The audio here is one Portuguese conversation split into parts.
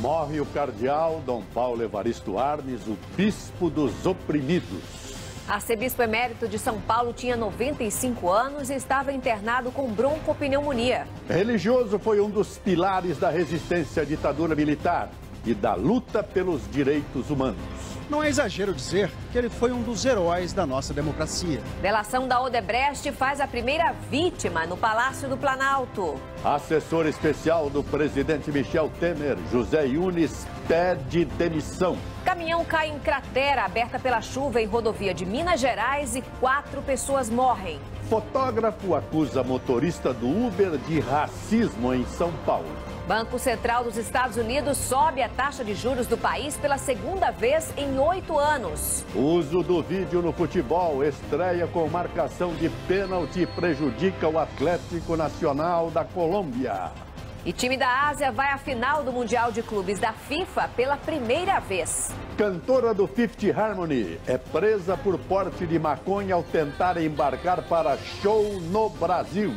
Morre o cardeal Dom Paulo Evaristo Arnes, o bispo dos oprimidos. Arcebispo emérito de São Paulo tinha 95 anos e estava internado com broncopneumonia. Religioso foi um dos pilares da resistência à ditadura militar e da luta pelos direitos humanos. Não é exagero dizer que ele foi um dos heróis da nossa democracia. Delação da Odebrecht faz a primeira vítima no Palácio do Planalto. Assessor especial do presidente Michel Temer, José Yunes, pede demissão. Caminhão cai em cratera aberta pela chuva em rodovia de Minas Gerais e 4 pessoas morrem. Fotógrafo acusa motorista do Uber de racismo em São Paulo. Banco Central dos Estados Unidos sobe a taxa de juros do país pela segunda vez em 8 anos. Uso do vídeo no futebol, estreia com marcação de pênalti, prejudica o Atlético Nacional da Colômbia. E time da Ásia vai à final do Mundial de Clubes da FIFA pela primeira vez. Cantora do Fifth Harmony é presa por porte de maconha ao tentar embarcar para show no Brasil.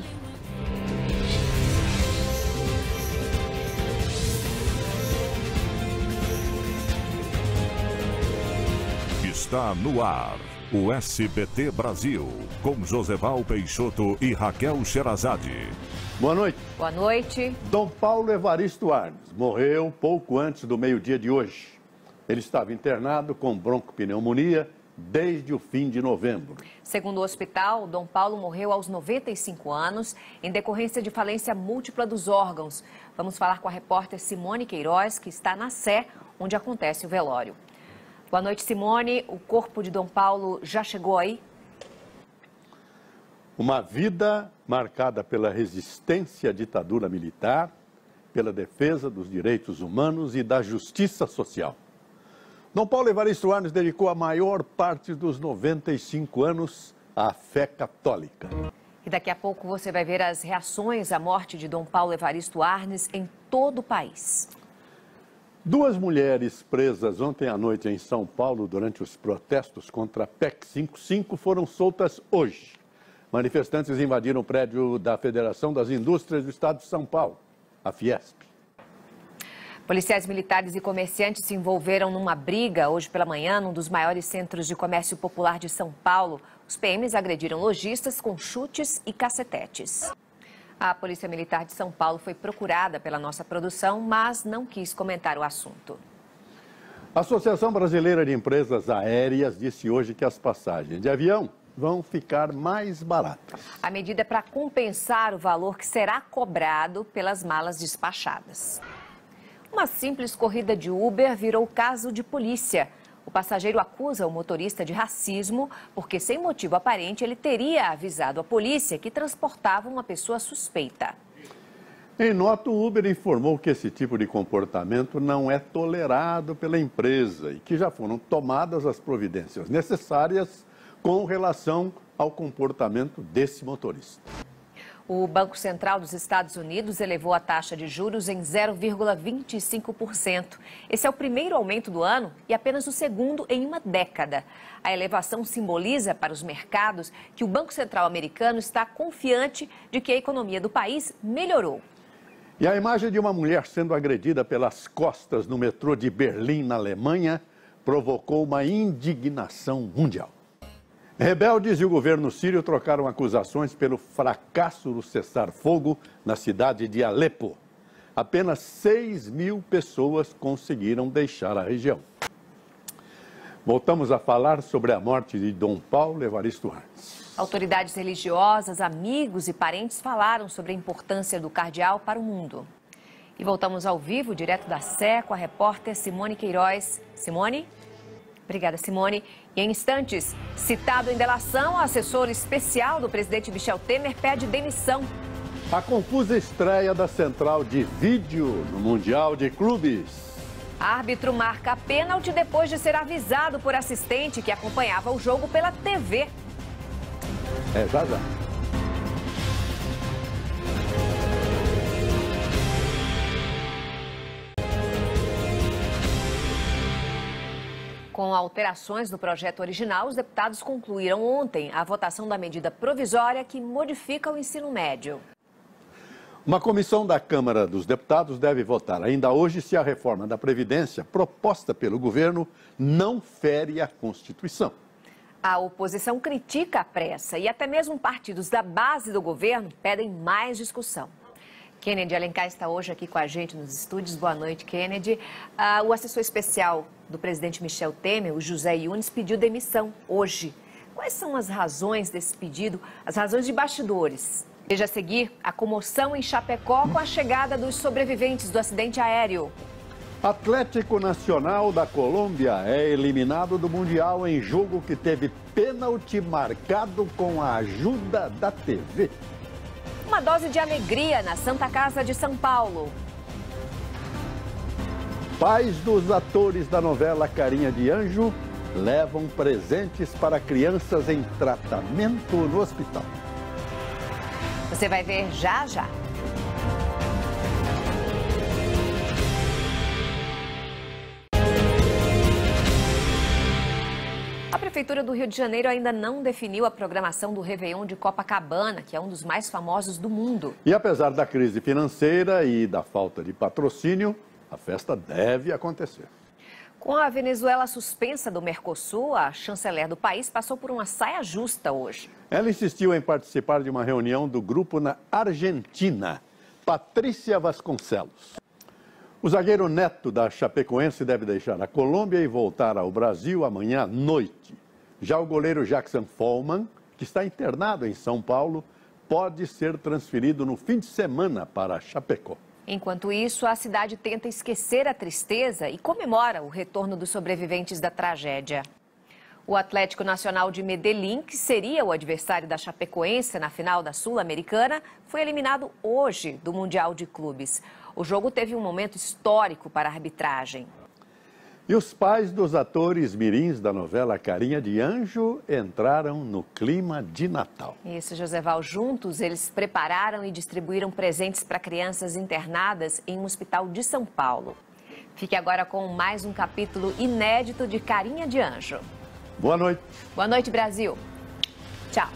Está no ar o SBT Brasil, com Joseval Peixoto e Raquel Sherazade. Boa noite. Boa noite. Dom Paulo Evaristo Arnes morreu pouco antes do meio-dia de hoje. Ele estava internado com broncopneumonia desde o fim de novembro. Segundo o hospital, Dom Paulo morreu aos 95 anos em decorrência de falência múltipla dos órgãos. Vamos falar com a repórter Simone Queiroz, que está na Sé, onde acontece o velório. Boa noite, Simone. O corpo de Dom Paulo já chegou aí? Uma vida marcada pela resistência à ditadura militar, pela defesa dos direitos humanos e da justiça social. Dom Paulo Evaristo Arnes dedicou a maior parte dos 95 anos à fé católica. E daqui a pouco você vai ver as reações à morte de Dom Paulo Evaristo Arnes em todo o país. 2 mulheres presas ontem à noite em São Paulo durante os protestos contra a PEC 55 foram soltas hoje. Manifestantes invadiram o prédio da Federação das Indústrias do Estado de São Paulo, a Fiesp. Policiais militares e comerciantes se envolveram numa briga hoje pela manhã num dos maiores centros de comércio popular de São Paulo. Os PMs agrediram lojistas com chutes e cacetetes. A Polícia Militar de São Paulo foi procurada pela nossa produção, mas não quis comentar o assunto. A Associação Brasileira de Empresas Aéreas disse hoje que as passagens de avião vão ficar mais baratas. A medida é para compensar o valor que será cobrado pelas malas despachadas. Uma simples corrida de Uber virou caso de polícia. O passageiro acusa o motorista de racismo porque, sem motivo aparente, ele teria avisado a polícia que transportava uma pessoa suspeita. Em nota, o Uber informou que esse tipo de comportamento não é tolerado pela empresa e que já foram tomadas as providências necessárias com relação ao comportamento desse motorista. O Banco Central dos Estados Unidos elevou a taxa de juros em 0,25%. Esse é o primeiro aumento do ano e apenas o segundo em uma década. A elevação simboliza para os mercados que o Banco Central americano está confiante de que a economia do país melhorou. E a imagem de uma mulher sendo agredida pelas costas no metrô de Berlim, na Alemanha, provocou uma indignação mundial. Rebeldes e o governo sírio trocaram acusações pelo fracasso do cessar-fogo na cidade de Alepo. Apenas 6.000 pessoas conseguiram deixar a região. Voltamos a falar sobre a morte de Dom Paulo Evaristo Arnes. Autoridades religiosas, amigos e parentes falaram sobre a importância do cardeal para o mundo. E voltamos ao vivo, direto da Sé, com a repórter Simone Queiroz. Simone? Obrigada, Simone. E em instantes, citado em delação, o assessor especial do presidente Michel Temer pede demissão. A confusa estreia da central de vídeo no Mundial de Clubes. Árbitro marca pênalti depois de ser avisado por assistente que acompanhava o jogo pela TV. Já. Com alterações no projeto original, os deputados concluíram ontem a votação da medida provisória que modifica o ensino médio. Uma comissão da Câmara dos Deputados deve votar ainda hoje se a reforma da Previdência proposta pelo governo não fere a Constituição. A oposição critica a pressa e até mesmo partidos da base do governo pedem mais discussão. Kennedy Alencar está hoje aqui com a gente nos estúdios. Boa noite, Kennedy. O assessor especial do presidente Michel Temer, o José Yunes, pediu demissão hoje. Quais são as razões desse pedido, as razões de bastidores? Veja a seguir a comoção em Chapecó com a chegada dos sobreviventes do acidente aéreo. Atlético Nacional da Colômbia é eliminado do Mundial em jogo que teve pênalti marcado com a ajuda da TV. Uma dose de alegria na Santa Casa de São Paulo. Pais dos atores da novela Carinha de Anjo levam presentes para crianças em tratamento no hospital. Você vai ver já já. A Prefeitura do Rio de Janeiro ainda não definiu a programação do Réveillon de Copacabana, que é um dos mais famosos do mundo. E apesar da crise financeira e da falta de patrocínio, a festa deve acontecer. Com a Venezuela suspensa do Mercosul, a chanceler do país passou por uma saia justa hoje. Ela insistiu em participar de uma reunião do grupo na Argentina, Patrícia Vasconcelos. O zagueiro Neto da Chapecoense deve deixar a Colômbia e voltar ao Brasil amanhã à noite. Já o goleiro Jackson Follman, que está internado em São Paulo, pode ser transferido no fim de semana para Chapecó. Enquanto isso, a cidade tenta esquecer a tristeza e comemora o retorno dos sobreviventes da tragédia. O Atlético Nacional de Medellín, que seria o adversário da Chapecoense na final da Sul-Americana, foi eliminado hoje do Mundial de Clubes. O jogo teve um momento histórico para a arbitragem. E os pais dos atores mirins da novela Carinha de Anjo entraram no clima de Natal. Isso, Joseval. Juntos, eles prepararam e distribuíram presentes para crianças internadas em um hospital de São Paulo. Fique agora com mais um capítulo inédito de Carinha de Anjo. Boa noite. Boa noite, Brasil. Tchau.